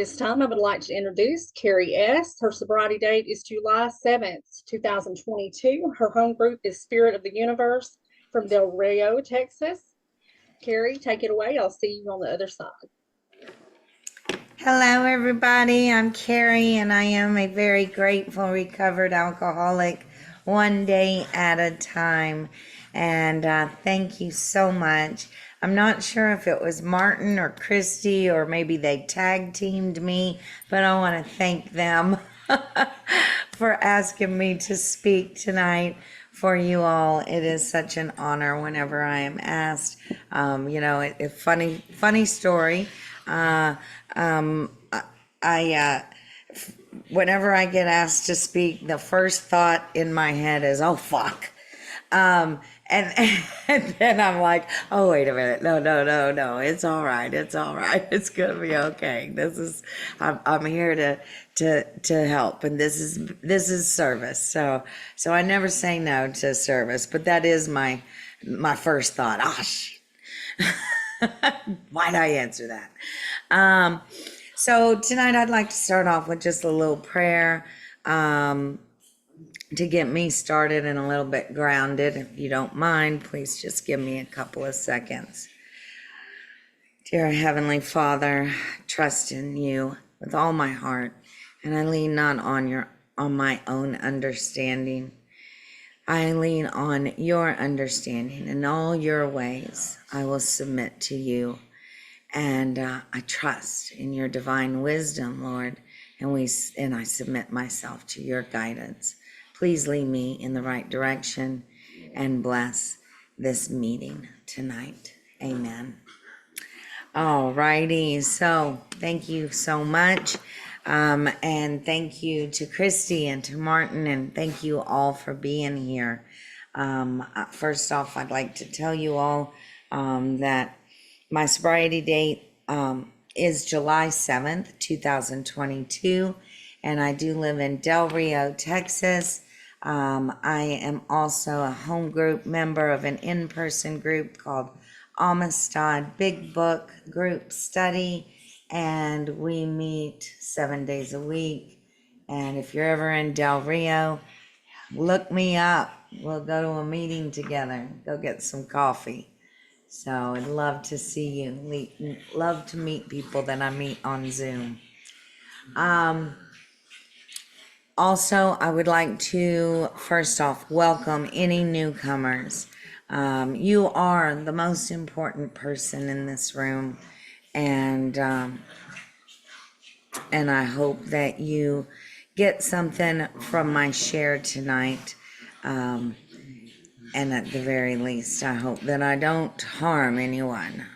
this time, I would like to introduce Keri S. Her sobriety date is July 7th, 2022. Her home group is Spirit of the Universe from Del Rio, Texas. Keri, take it away. I'll see you on the other side. Hello, everybody. I'm Keri, and I am a very grateful recovered alcoholic, one day at a time. And thank you so much. I'm not sure if it was Martin or Christy, or maybe they tag teamed me, but I want to thank them for asking me to speak tonight for you all. It is such an honor whenever I am asked. Funny story. Whenever I get asked to speak, the first thought in my head is, oh, fuck. And then I'm like, oh, wait a minute. No. It's all right. It's going to be okay. I'm here to help. And this is service. So I never say no to service, but that is my first thought. Oh, shit. Why'd I answer that? So tonight I'd like to start off with just a little prayer to get me started and a little bit grounded. If you don't mind, please just give me a couple of seconds. Dear Heavenly Father, trust in you with all my heart, and I lean not on my own understanding. I lean on your understanding. In all your ways I will submit to you. And I trust in your divine wisdom, Lord, and I submit myself to your guidance. Please lead me in the right direction and bless this meeting tonight. Amen. All righty. So thank you so much. And thank you to Christy and to Martin, and thank you all for being here. First off, I'd like to tell you all that my sobriety date is July 7th, 2022, and I do live in Del Rio, Texas. I am also a home group member of an in-person group called Amistad Big Book Group Study, and we meet 7 days a week. And if you're ever in Del Rio, look me up. We'll go to a meeting together, go get some coffee. So I'd love to see you. Love to meet people that I meet on Zoom. Also, I would like to, first off, welcome any newcomers. You are the most important person in this room, and I hope that you get something from my share tonight. And at the very least, I hope that I don't harm anyone.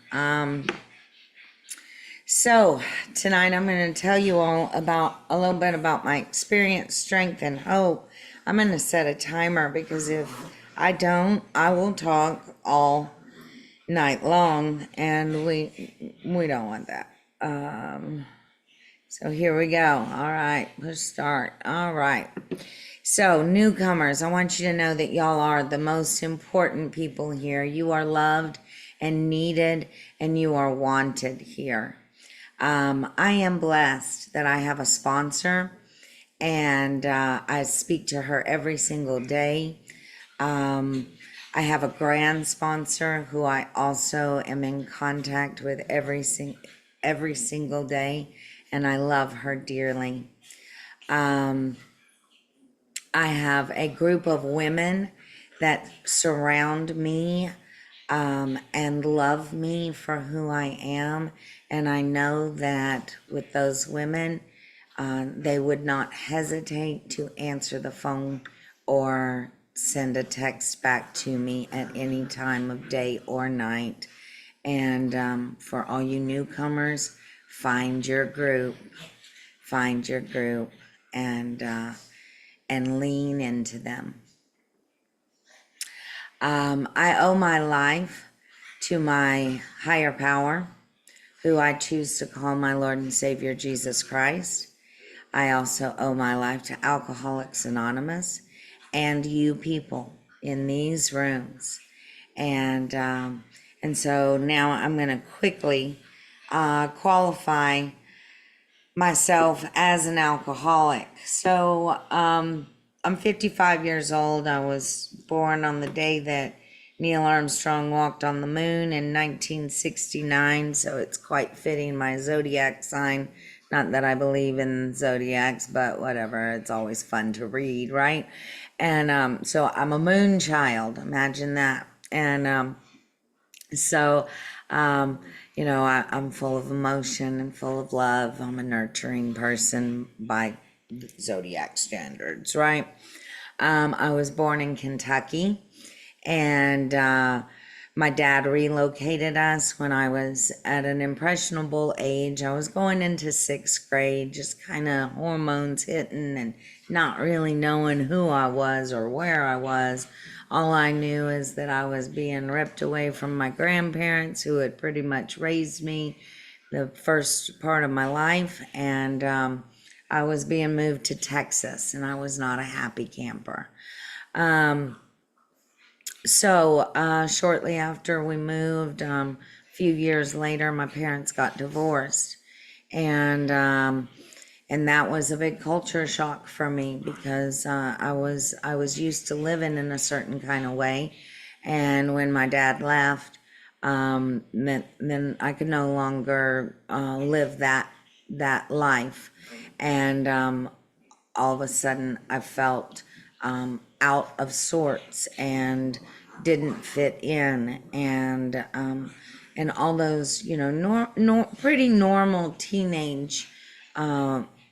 So tonight I'm going to tell you all a little bit about my experience, strength, and hope. I'm going to set a timer because if I don't, I will talk all night long, and we don't want that. So here we go. All right, let's start. All right. So newcomers, I want you to know that y'all are the most important people here. You are loved and needed, and you are wanted here. I am blessed that I have a sponsor, and I speak to her every single day. I have a grand sponsor who I also am in contact with every single day, and I love her dearly. I have a group of women that surround me and love me for who I am. And I know that with those women, they would not hesitate to answer the phone or send a text back to me at any time of day or night. And for all you newcomers, find your group, and lean into them. I owe my life to my higher power, who I choose to call my Lord and Savior, Jesus Christ. I also owe my life to Alcoholics Anonymous and you people in these rooms. And so now I'm going to quickly qualify myself as an alcoholic. So, I'm 55 years old. I was born on the day that Neil Armstrong walked on the moon in 1969. So it's quite fitting my zodiac sign. Not that I believe in zodiacs, but whatever. It's always fun to read, right? And so I'm a moon child. Imagine that. And so, um, I'm full of emotion and full of love. I'm a nurturing person by zodiac standards, right? I was born in Kentucky, and my dad relocated us when I was at an impressionable age. I was going into sixth grade, just kind of hormones hitting and not really knowing who I was or where I was. All I knew is that I was being ripped away from my grandparents who had pretty much raised me the first part of my life, and I was being moved to Texas, and I was not a happy camper. So shortly after we moved, a few years later, my parents got divorced, and and that was a big culture shock for me because I was used to living in a certain kind of way, and when my dad left, then I could no longer live that life, and all of a sudden I felt out of sorts and didn't fit in, and all those pretty normal teenage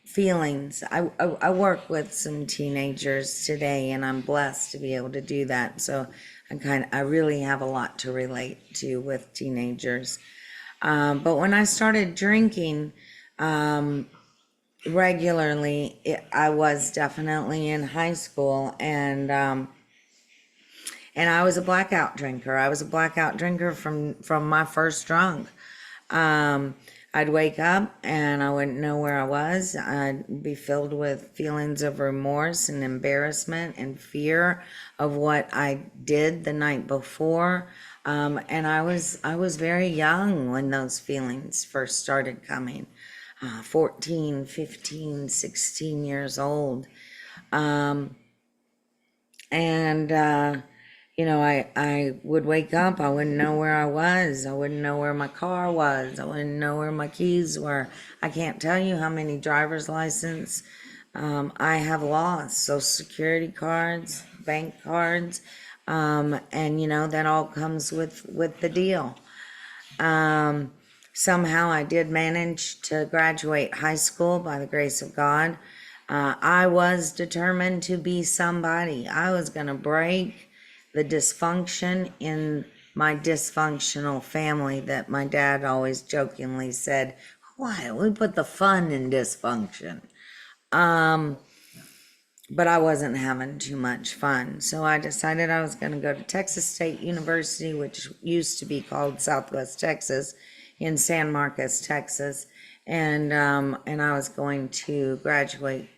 feelings. I work with some teenagers today, and I'm blessed to be able to do that. So I really have a lot to relate to with teenagers. But when I started drinking regularly, I was definitely in high school, and I was a blackout drinker. I was a blackout drinker from my first drunk. Um, I'd wake up and I wouldn't know where I was. I'd be filled with feelings of remorse and embarrassment and fear of what I did the night before. And I was very young when those feelings first started coming. 14, 15, 16 years old. Um, and I would wake up, I wouldn't know where I was, I wouldn't know where my car was, I wouldn't know where my keys were. I can't tell you how many driver's license I have lost, social security cards, bank cards, and that all comes with the deal. Somehow I did manage to graduate high school by the grace of God. I was determined to be somebody. I was going to break the dysfunction in my dysfunctional family that my dad always jokingly said, why don't we put the fun in dysfunction? But I wasn't having too much fun. So I decided I was going to go to Texas State University, which used to be called Southwest Texas, in San Marcos, Texas. And I was going to graduate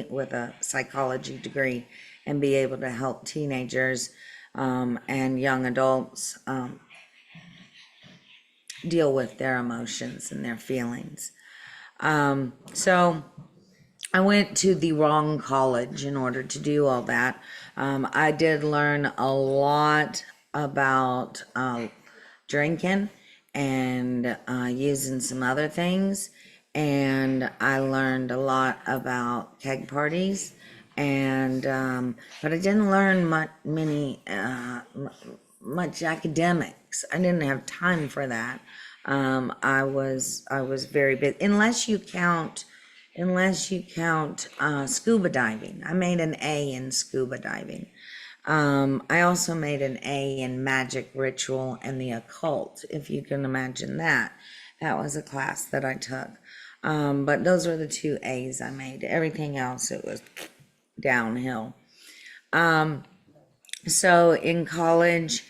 with a psychology degree and be able to help teenagers and young adults deal with their emotions and their feelings. So I went to the wrong college in order to do all that. I did learn a lot about drinking and using some other things. And I learned a lot about keg parties. And but I didn't learn much academics. I didn't have time for that. I was very big, unless you count scuba diving. I made an A in scuba diving. I also made an A in magic, ritual, and the occult, if you can imagine that. That was a class that I took. But those were the two A's I made. Everything else, it was downhill. So in college,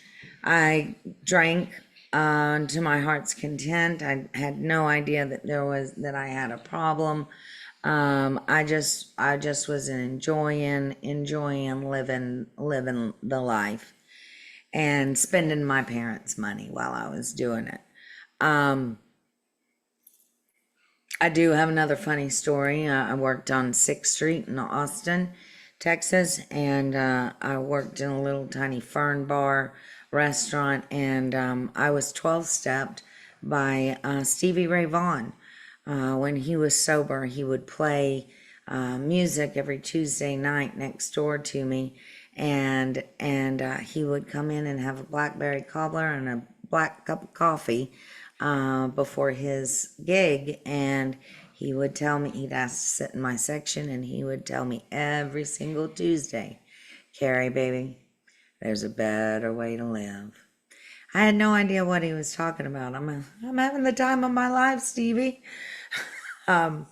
I drank to my heart's content. I had no idea that I had a problem. I just was enjoying living the life and spending my parents' money while I was doing it. I do have another funny story. I worked on 6th Street in Austin, Texas, and I worked in a little tiny fern bar restaurant, and I was 12 stepped by Stevie Ray Vaughan. When he was sober, he would play music every Tuesday night next door to me, and he would come in and have a blackberry cobbler and a black cup of coffee before his gig, and he would tell me, he'd ask to sit in my section, and he would tell me every single Tuesday, Keri, baby, there's a better way to live. I had no idea what he was talking about. I'm having the time of my life, Stevie. On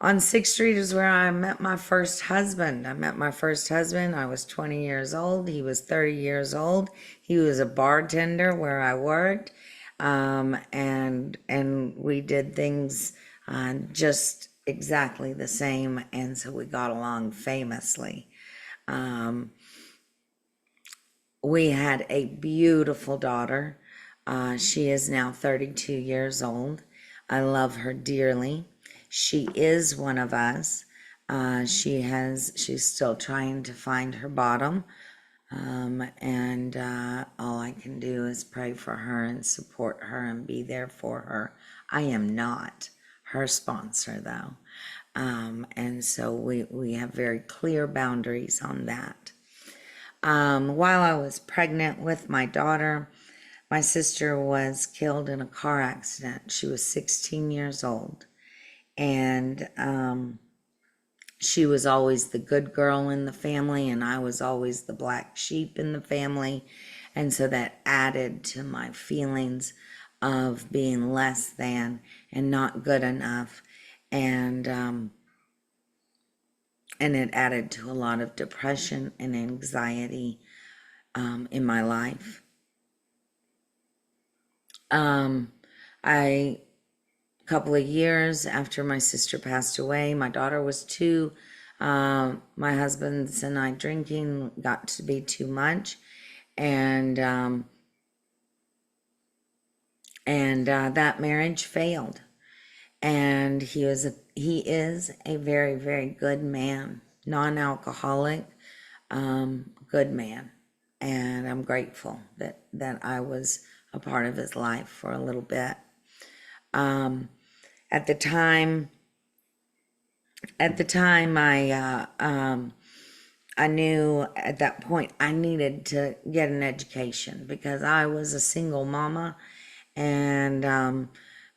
6th Street is where I met my first husband. I was 20 years old. He was 30 years old. He was a bartender where I worked. And we did things just exactly the same. And so we got along famously. We had a beautiful daughter. She is now 32 years old. I love her dearly. She is one of us. She's still trying to find her bottom. And all I can do is pray for her and support her and be there for her. I am not her sponsor, though. And so we have very clear boundaries on that. While I was pregnant with my daughter, my sister was killed in a car accident. She was 16 years old. And she was always the good girl in the family, and I was always the black sheep in the family. And so that added to my feelings of being less than and not good enough. And it added to a lot of depression and anxiety in my life. A couple of years after my sister passed away, my daughter was 2. My husband's and I drinking got to be too much, and that marriage failed. And he is a very, very good man, non-alcoholic, good man, and I'm grateful that I was a part of his life for a little bit. At the time, I knew at that point I needed to get an education because I was a single mama, and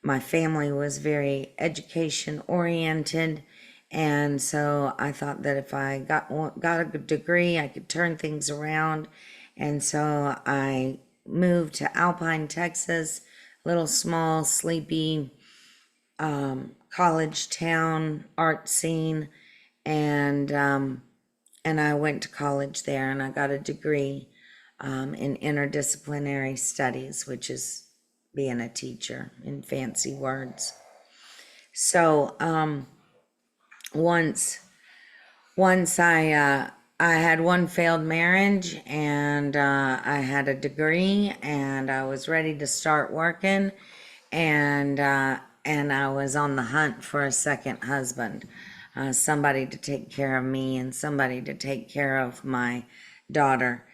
my family was very education oriented. And so I thought that if I got a good degree, I could turn things around. And so I moved to Alpine, Texas, little small, sleepy college town, art scene, and I went to college there, and I got a degree in interdisciplinary studies, which is being a teacher in fancy words. So once I had one failed marriage, and I had a degree, and I was ready to start working, and I was on the hunt for a second husband, somebody to take care of me and somebody to take care of my daughter,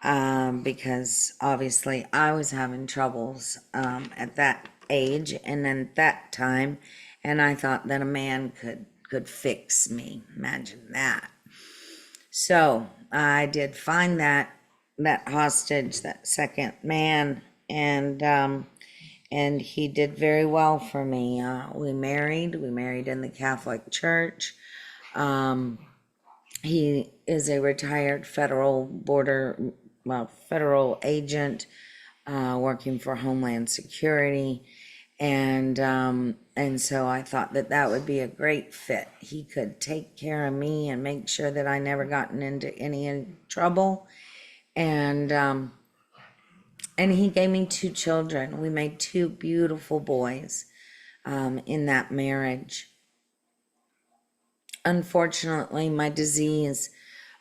because obviously I was having troubles at that age and then at that time, and I thought that a man could fix me. Imagine that. So I did find that hostage, that second man, and he did very well for me. We married in the Catholic Church. He is a retired federal agent, working for Homeland Security. And so I thought that would be a great fit. He could take care of me and make sure that I never gotten into any trouble. And he gave me 2 children. We made 2 beautiful boys in that marriage. Unfortunately, my disease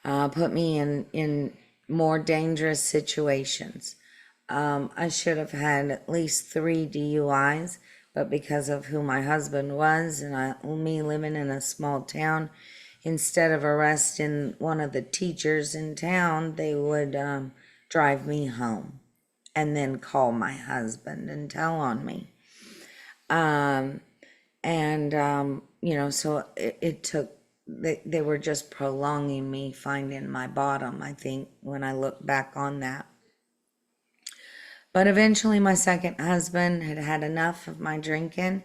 put me in more dangerous situations. I should have had at least 3 DUIs but because of who my husband was and me living in a small town, instead of arresting one of the teachers in town, they would drive me home and then call my husband and tell on me. So it took, they were just prolonging me finding my bottom, I think, when I look back on that. But eventually my second husband had had enough of my drinking,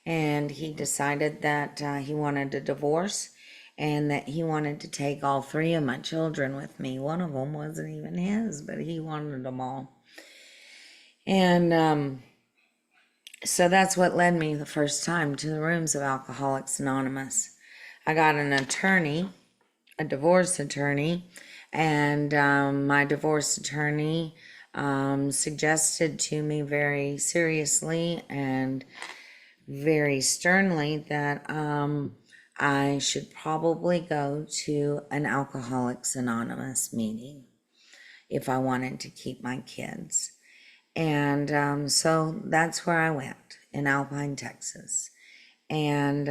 and he decided that he wanted a divorce and that he wanted to take all three of my children with me. One of them wasn't even his, but he wanted them all. And so that's what led me the first time to the rooms of Alcoholics Anonymous. I got an attorney, a divorce attorney, and my divorce attorney suggested to me very seriously and very sternly that I should probably go to an Alcoholics Anonymous meeting if I wanted to keep my kids. And so that's where I went, in Alpine, Texas. And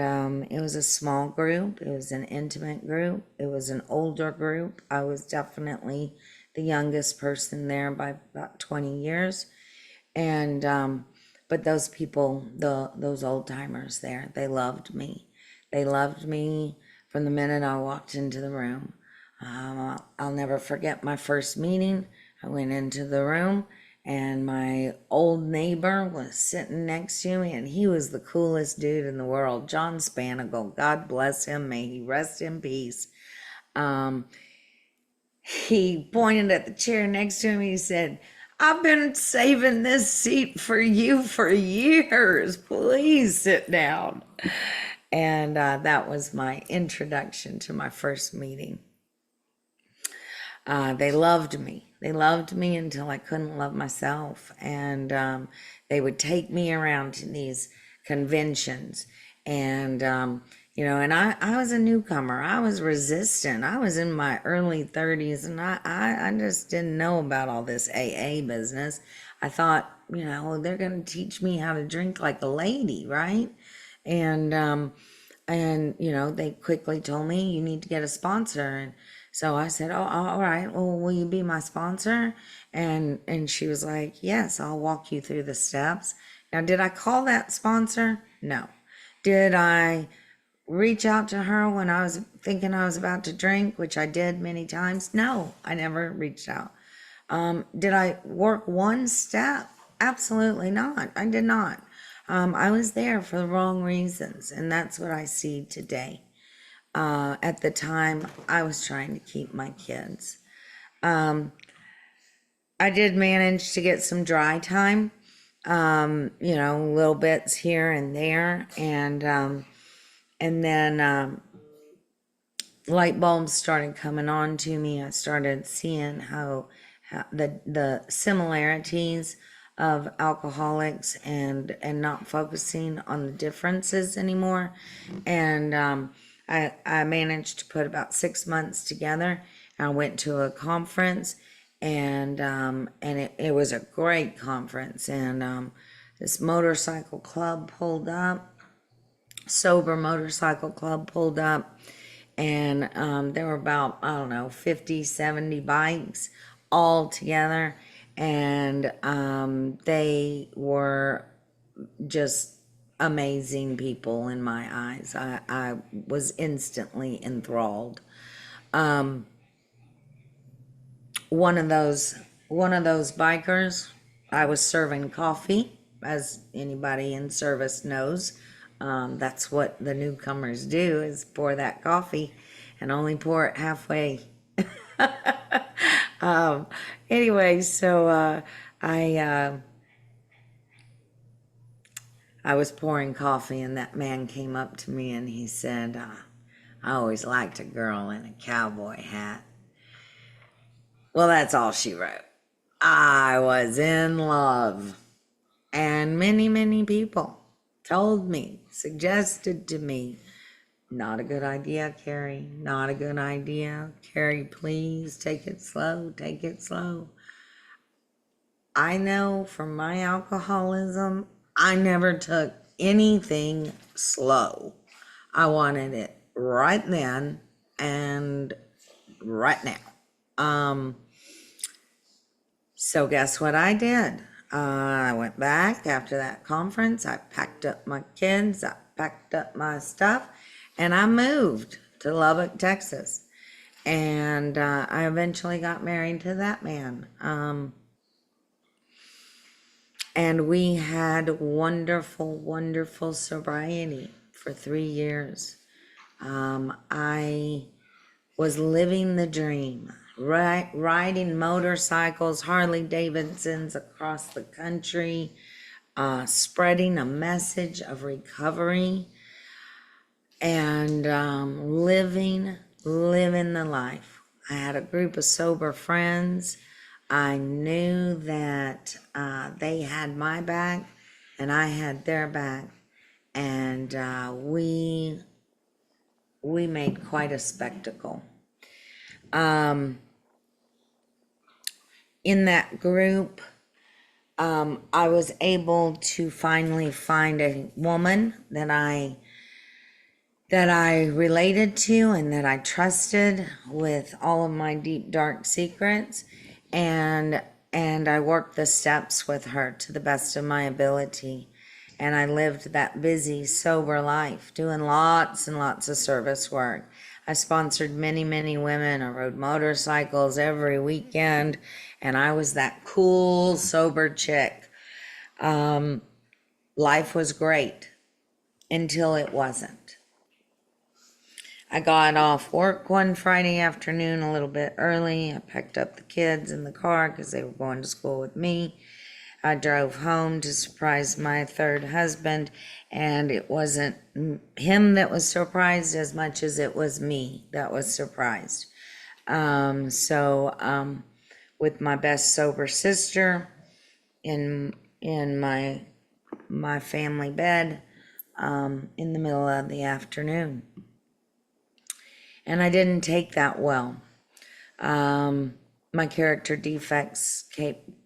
it was a small group. It was an intimate group. It was an older group. I was definitely the youngest person there by about 20 years. And but those people, those old timers there, they loved me. They loved me from the minute I walked into the room. I'll never forget my first meeting. I went into the room, and my old neighbor was sitting next to me, and he was the coolest dude in the world, John Spanigle. God bless him. May he rest in peace. He pointed at the chair next to him. He said, "I've been saving this seat for you for years. Please sit down." And that was my introduction to my first meeting. They loved me. They loved me until I couldn't love myself. And they would take me around to these conventions. And, and I was a newcomer. I was resistant. I was in my early 30s, and I just didn't know about all this AA business. I thought, they're going to teach me how to drink like a lady, right? And they quickly told me, you need to get a sponsor. And so I said, oh, all right, well, will you be my sponsor? And she was like, yes, I'll walk you through the steps. Now, did I call that sponsor? No. Did I reach out to her when I was thinking I was about to drink, which I did many times? No, I never reached out. Did I work one step? Absolutely not. I did not. I was there for the wrong reasons, and that's what I see today. At the time, I was trying to keep my kids. I did manage to get some dry time, little bits here and there, and then light bulbs started coming on to me. I started seeing how the similarities of alcoholics and not focusing on the differences anymore. And I managed to put about 6 months together. I went to a conference, and it was a great conference. And this motorcycle club pulled up, sober motorcycle club pulled up, and there were about, I don't know, 50, 70 bikes all together. And they were just amazing people in my eyes. I was instantly enthralled. One of those bikers, I was serving coffee, as anybody in service knows. That's what the newcomers do, is pour that coffee and only pour it halfway. Anyway, so I was pouring coffee, and that man came up to me and he said, I always liked a girl in a cowboy hat. Well, that's all she wrote. I was in love. And many, many people told me, suggested to me, not a good idea, Keri. Not a good idea. Keri, please take it slow. Take it slow. I know from my alcoholism, I never took anything slow. I wanted it right then and right now. So guess what I did? I went back after that conference. I packed up my kids. I packed up my stuff, and I moved to Lubbock, Texas. And I eventually got married to that man. And we had wonderful, wonderful sobriety for 3 years. I was living the dream, riding motorcycles, Harley Davidsons across the country, spreading a message of recovery and living the life. I had a group of sober friends. I knew that they had my back and I had their back, and we made quite a spectacle. In that group, I was able to finally find a woman that I related to and that I trusted with all of my deep dark secrets, and I worked the steps with her to the best of my ability. And I lived that busy, sober life, doing lots and lots of service work. I sponsored many, many women. I rode motorcycles every weekend, and I was that cool, sober chick. Life was great until it wasn't. I got off work one Friday afternoon a little bit early. I picked up the kids in the car because they were going to school with me. I drove home to surprise my third husband, and it wasn't him that was surprised as much as it was me that was surprised. With my best sober sister in my family bed in the middle of the afternoon. And I didn't take that well. My character defects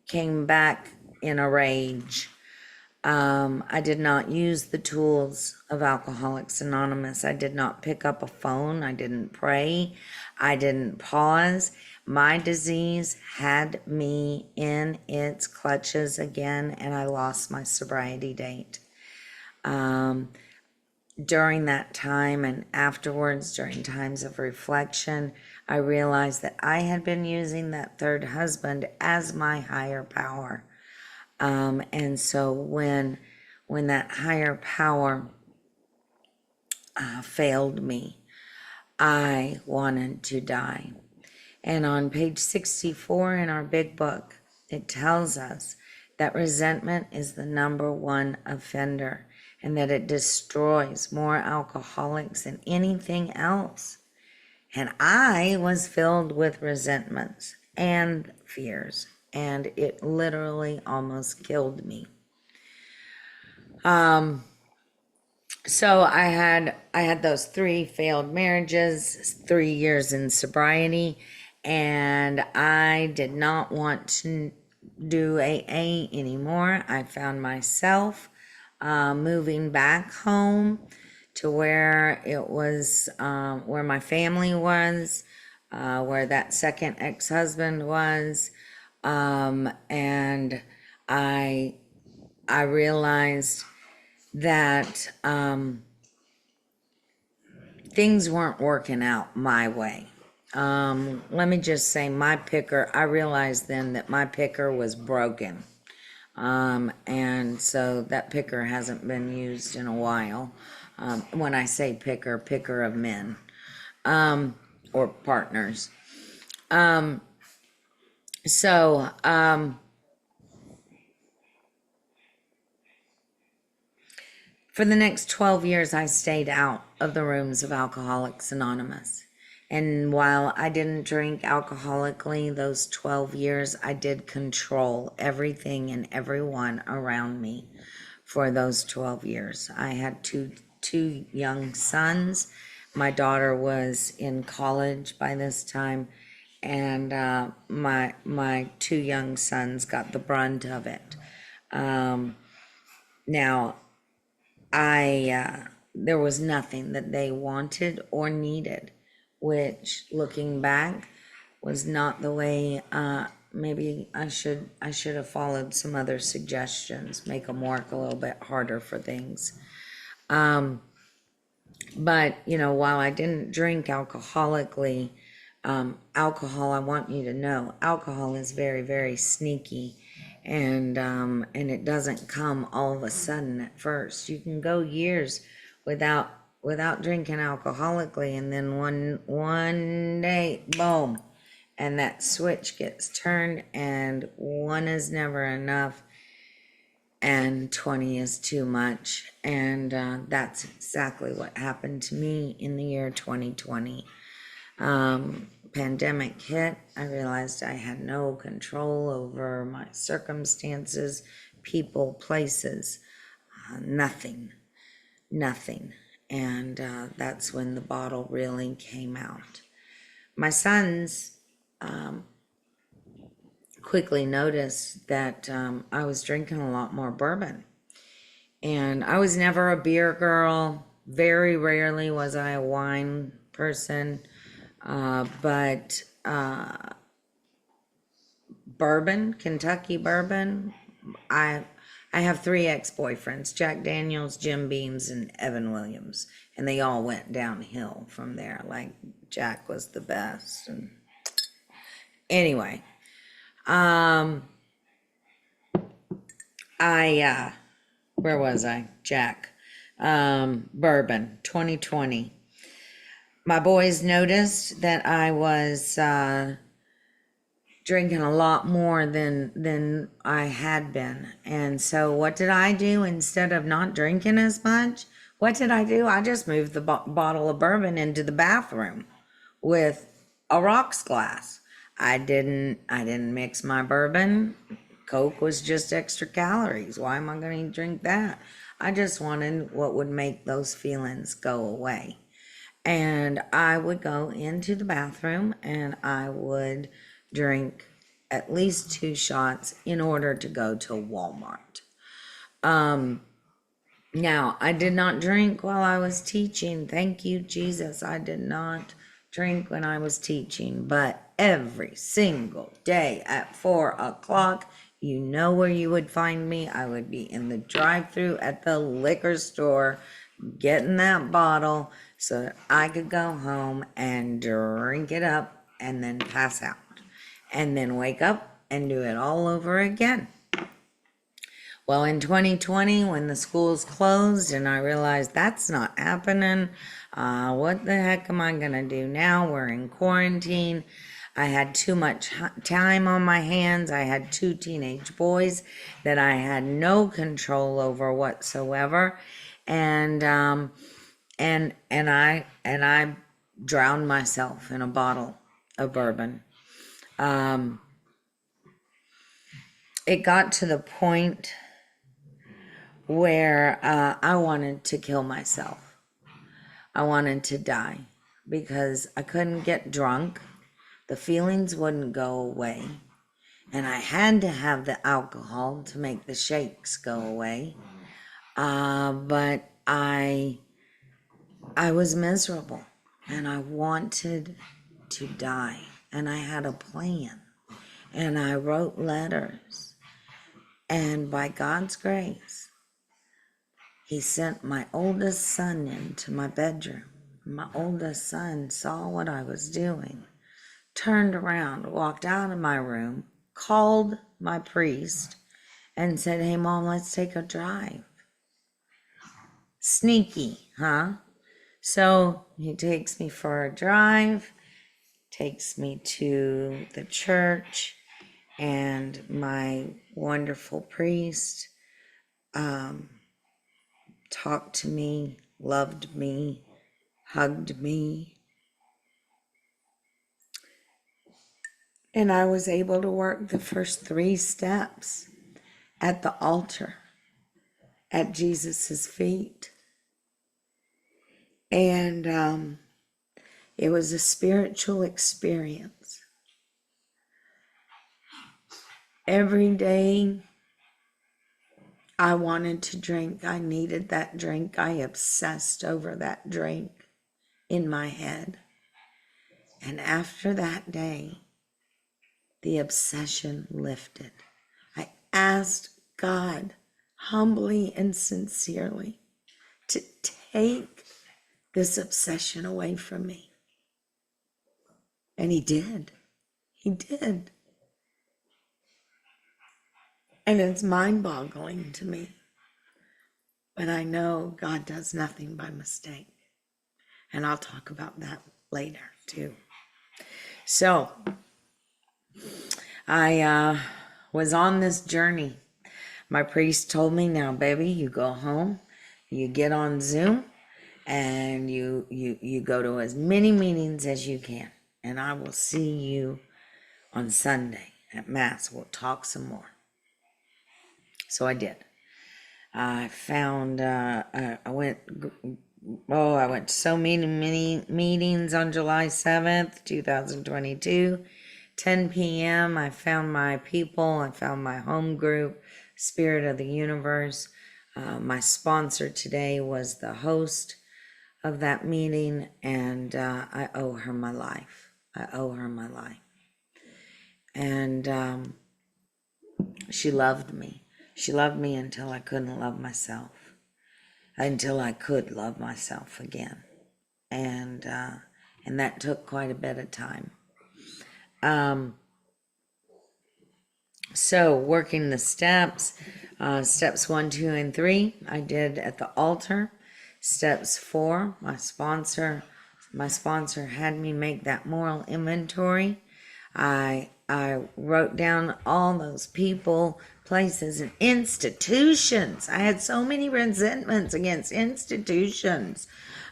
came back in a rage. I did not use the tools of Alcoholics Anonymous. I did not pick up a phone. I didn't pray. I didn't pause. My disease had me in its clutches again, and I lost my sobriety date. During that time and afterwards, during times of reflection, I realized that I had been using that third husband as my higher power. And so when that higher power failed me, I wanted to die. And on page 64 in our big book, it tells us that resentment is the number one offender, and that it destroys more alcoholics than anything else. And I was filled with resentments and fears, and it literally almost killed me. So I had those 3 failed marriages, 3 years in sobriety, and I did not want to do AA anymore. I found myself moving back home to where it was, where my family was, where that second ex-husband was, and I realized that things weren't working out my way. Let me just say, I realized then that my picker was broken. And so that picker hasn't been used in a while. When I say picker of men, or partners. For the next 12 years, I stayed out of the rooms of Alcoholics Anonymous. And while I didn't drink alcoholically those 12 years, I did control everything and everyone around me for those 12 years. I had two young sons. My daughter was in college by this time, and my 2 young sons got the brunt of it. Now, there was nothing that they wanted or needed, which looking back was not the way, maybe I should have followed some other suggestions, make them work a little bit harder for things. But, while I didn't drink alcoholically, alcohol, I want you to know, alcohol is very, very sneaky. And it doesn't come all of a sudden at first. You can go years without drinking alcoholically, and then one day, boom, and that switch gets turned, and one is never enough, and 20 is too much. And that's exactly what happened to me in the year 2020. Pandemic hit. I realized I had no control over my circumstances, people, places, nothing. And that's when the bottle really came out. My sons quickly noticed that I was drinking a lot more bourbon. And I was never a beer girl. Very rarely was I a wine person. But bourbon, Kentucky bourbon, I have 3 ex-boyfriends, Jack Daniels, Jim Beams, and Evan Williams. And they all went downhill from there. Like, Jack was the best. And anyway, where was I? Jack. Bourbon, 2020. My boys noticed that I was drinking a lot more than I had been. And so what did I do? Instead of not drinking as much, what did I do? I just moved the bottle of bourbon into the bathroom with a rocks glass. I didn't mix my bourbon. Coke was just extra calories. Why am I going to drink that? I just wanted what would make those feelings go away. And I would go into the bathroom and I would drink at least 2 shots in order to go to Walmart. Now, I did not drink while I was teaching. Thank you, Jesus. I did not drink when I was teaching, but every single day at 4 o'clock, you know where you would find me. I would be in the drive-thru at the liquor store getting that bottle so that I could go home and drink it up and then pass out and then wake up and do it all over again. Well, in 2020, when the schools closed and I realized that's not happening, what the heck am I going to do now? We're in quarantine. I had too much time on my hands. I had 2 teenage boys that I had no control over whatsoever. And I drowned myself in a bottle of bourbon. It got to the point where I wanted to kill myself. I wanted to die because I couldn't get drunk. The feelings wouldn't go away. And I had to have the alcohol to make the shakes go away. But I was miserable and I wanted to die. And I had a plan. And I wrote letters. And by God's grace, He sent my oldest son into my bedroom. My oldest son saw what I was doing, turned around, walked out of my room, called my priest, and said, "Hey, Mom, let's take a drive." Sneaky, huh? So he takes me for a drive, takes me to the church, and my wonderful priest talked to me, loved me, hugged me. And I was able to work the first 3 steps at the altar at Jesus's feet. And it was a spiritual experience. Every day I wanted to drink. I needed that drink. I obsessed over that drink in my head. And after that day, the obsession lifted. I asked God humbly and sincerely to take this obsession away from me. And he did. He did. And it's mind-boggling to me. But I know God does nothing by mistake. And I'll talk about that later too. So I was on this journey. My priest told me, now, baby, you go home, you get on Zoom, and you go to as many meetings as you can. And I will see you on Sunday at Mass. We'll talk some more. So I did. I found, I went to so many meetings on July 7th, 2022. 10 p.m. I found my people. I found my home group, Spirit of the Universe. My sponsor today was the host of that meeting, and I owe her my life. I owe her my life. And she loved me. She loved me until I couldn't love myself. Until I could love myself again. And that took quite a bit of time. So working the steps, steps 1, 2, and 3, I did at the altar. Steps 4, my sponsor had me make that moral inventory. I wrote down all those people, places, and institutions. I had so many resentments against institutions.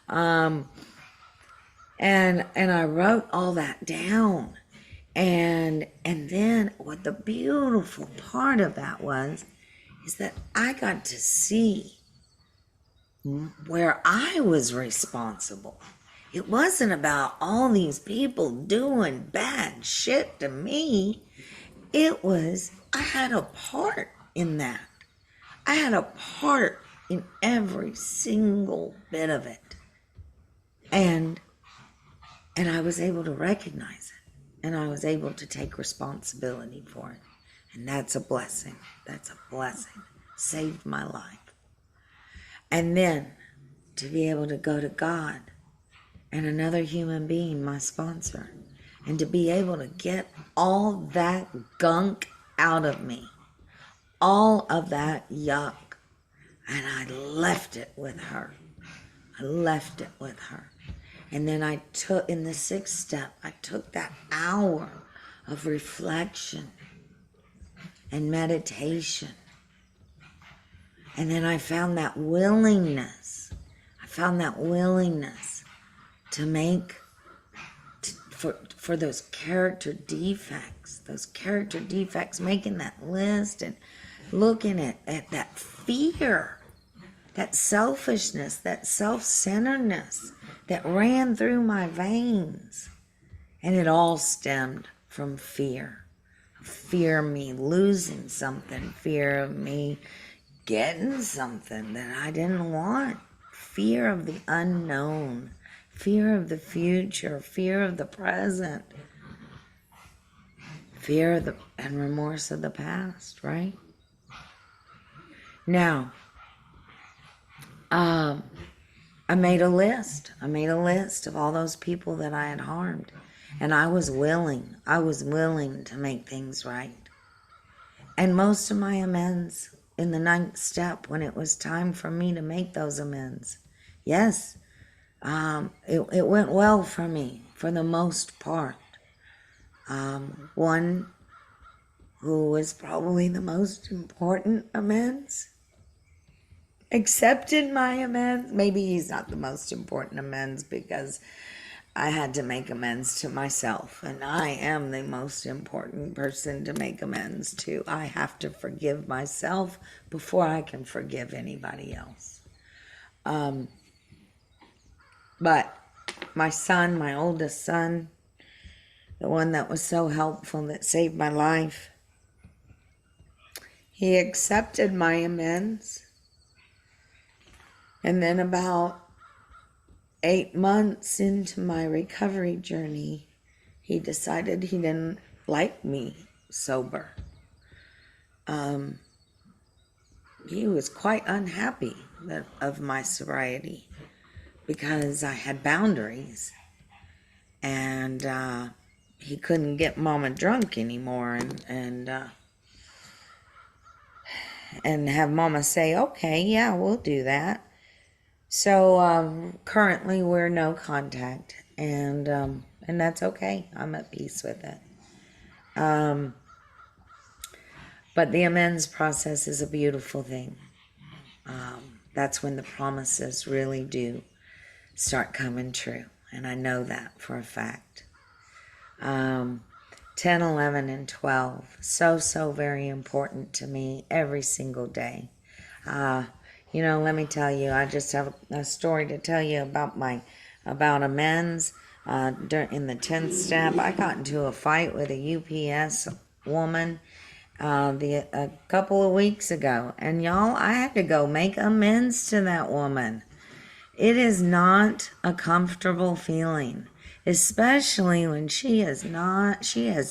And I wrote all that down. And then what the beautiful part of that was, is that I got to see where I was responsible. It wasn't about all these people doing bad shit to me. It was, I had a part in that. I had a part in every single bit of it. And I was able to recognize it. And I was able to take responsibility for it. And that's a blessing. That's a blessing. Saved my life. And then to be able to go to God and another human being, my sponsor, and to be able to get all that gunk out of me, all of that yuck, and I left it with her. I left it with her. And then I took, in the 6th step, I took that hour of reflection and meditation. And then I found that willingness. I found that willingness to make, for those character defects, making that list and looking at that fear, that selfishness, that self-centeredness that ran through my veins. And it all stemmed from fear. Fear of me losing something. Fear of me getting something that I didn't want. Fear of the unknown. Fear of the future. Fear of the present. Fear of and remorse of the past, right? Now, I made a list. I made a list of all those people that I had harmed. And I was willing to make things right. And most of my amends in the 9th step, when it was time for me to make those amends, yes, it went well for me, for the most part. One who was probably the most important amends accepted my amends. Maybe he's not the most important amends because I had to make amends to myself, and I am the most important person to make amends to. I have to forgive myself before I can forgive anybody else. But my son, my oldest son, the one that was so helpful, that saved my life, He accepted my amends. And then about 8 months into my recovery journey, he decided he didn't like me sober. He was quite unhappy of my sobriety because I had boundaries, and he couldn't get Mama drunk anymore, and have Mama say, "Okay, yeah, we'll do that." So currently we're no contact, and that's okay. I'm at peace with it. But the amends process is a beautiful thing. That's when the promises really do start coming true, and I know that for a fact. 10, 11, and 12, so very important to me every single day. Let me tell you, I just have a story to tell you about amends. In the 10th step, I got into a fight with a UPS woman a couple of weeks ago, and y'all, I had to go make amends to that woman. It is not a comfortable feeling, especially when she has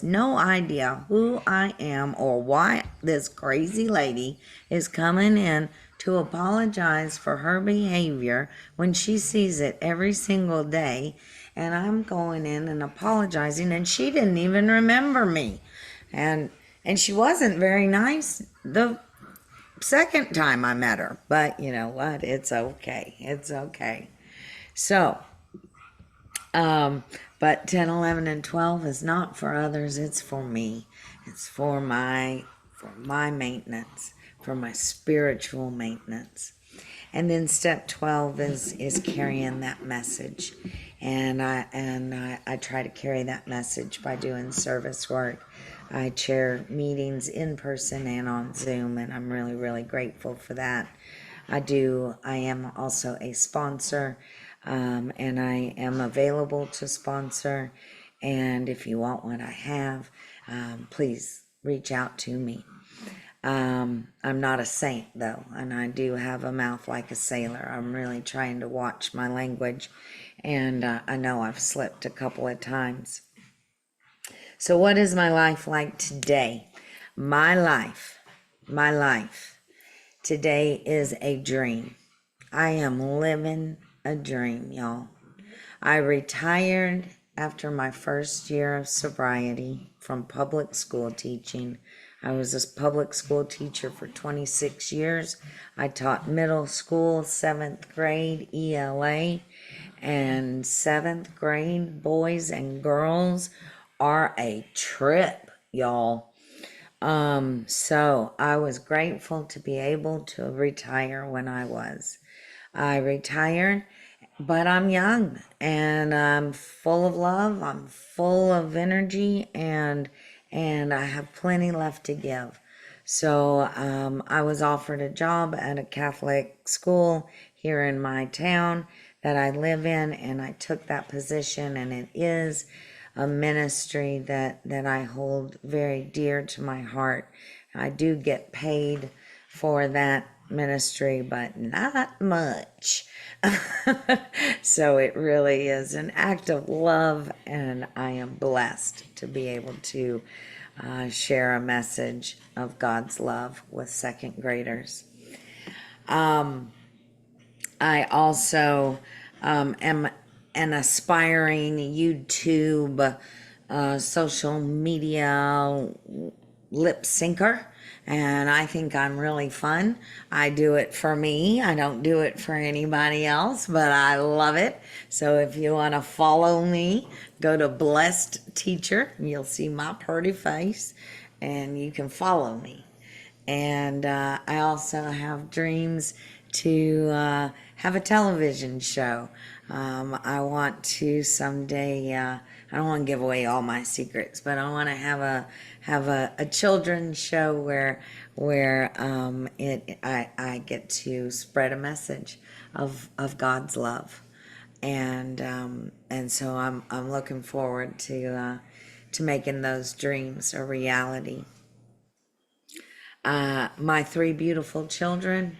no idea who I am or why this crazy lady is coming in to apologize for her behavior when she sees it every single day. And I'm going in and apologizing, and she didn't even remember me. And she wasn't very nice the second time I met her. But you know what? It's okay. It's okay. So, but 10, 11, and 12 is not for others. It's for me. It's for my maintenance, for my spiritual maintenance. And then step 12 is carrying that message. And I try to carry that message by doing service work. I chair meetings in person and on Zoom, and I'm really, really grateful for that. I am also a sponsor, and I am available to sponsor. And if you want what I have, please reach out to me. I'm not a saint, though, and I do have a mouth like a sailor. I'm really trying to watch my language, and I know I've slipped a couple of times. So what is my life like today? My life today is a dream. I am living a dream, y'all. I retired after my first year of sobriety from public school teaching. I was a public school teacher for 26 years. I taught middle school, 7th grade ELA, and 7th grade boys and girls are a trip, y'all. So I was grateful to be able to retire when I was. I retired, but I'm young and I'm full of love. I'm full of energy, and I have plenty left to give. So I was offered a job at a Catholic school here in my town that I live in, and I took that position, and it is a ministry that I hold very dear to my heart. I do get paid for that ministry, but not much. So it really is an act of love, and I am blessed to be able to share a message of God's love with second graders. I also am an aspiring YouTube social media lip syncer, and I think I'm really fun. I do it for me. I don't do it for anybody else, but I love it. So if you want to follow me, go to Blessed Teacher. You'll see my pretty face, and you can follow me. And I also have dreams to have a television show. I want to someday. I don't want to give away all my secrets, but I want to have a children's show where I get to spread a message of God's love, and so I'm looking forward to making those dreams a reality. My three beautiful children.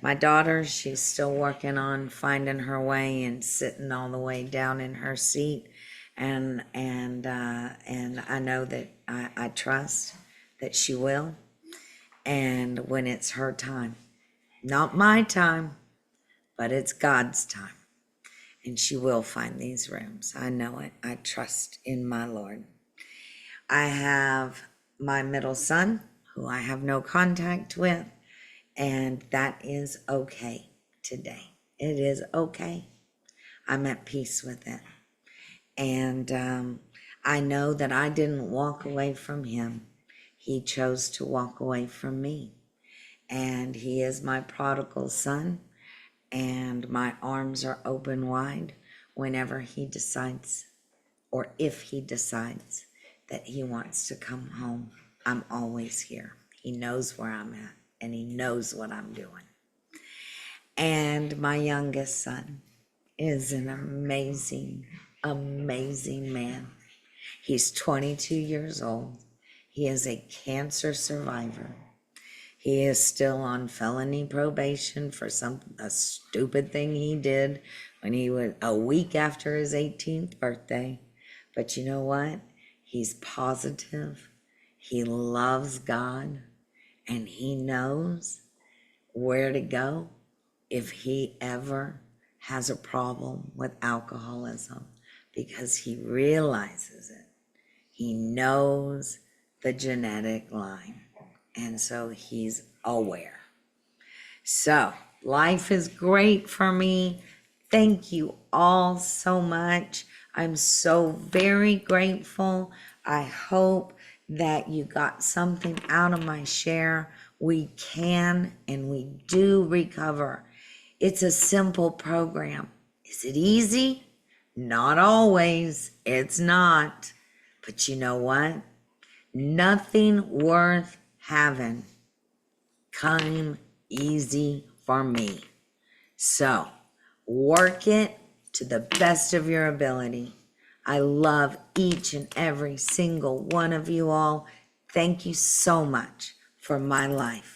My daughter, she's still working on finding her way and sitting all the way down in her seat, and I know that I trust that she will. And when it's her time, not my time, but it's God's time, and she will find these rooms. I know it. I trust in my Lord. I have my middle son, who I have no contact with, and that is okay today. It is okay. I'm at peace with it. And I know that I didn't walk away from him. He chose to walk away from me. And he is my prodigal son, and my arms are open wide whenever he decides, or if he decides that he wants to come home. I'm always here. He knows where I'm at, and he knows what I'm doing. And my youngest son is an amazing, amazing man. He's 22 years old. He is a cancer survivor. He is still on felony probation for a stupid thing he did when he was a week after his 18th birthday. But you know what? He's positive. He loves God, and he knows where to go if he ever has a problem with alcoholism, because he realizes it. He knows the genetic line, and so he's aware. So life is great for me. Thank you all so much. I'm so very grateful. I hope that you got something out of my share. We can and we do recover. It's a simple program. Is it easy? Not always. It's not. But you know what? Nothing worth having came easy for me. So work it to the best of your ability. I love each and every single one of you all. Thank you so much for my life.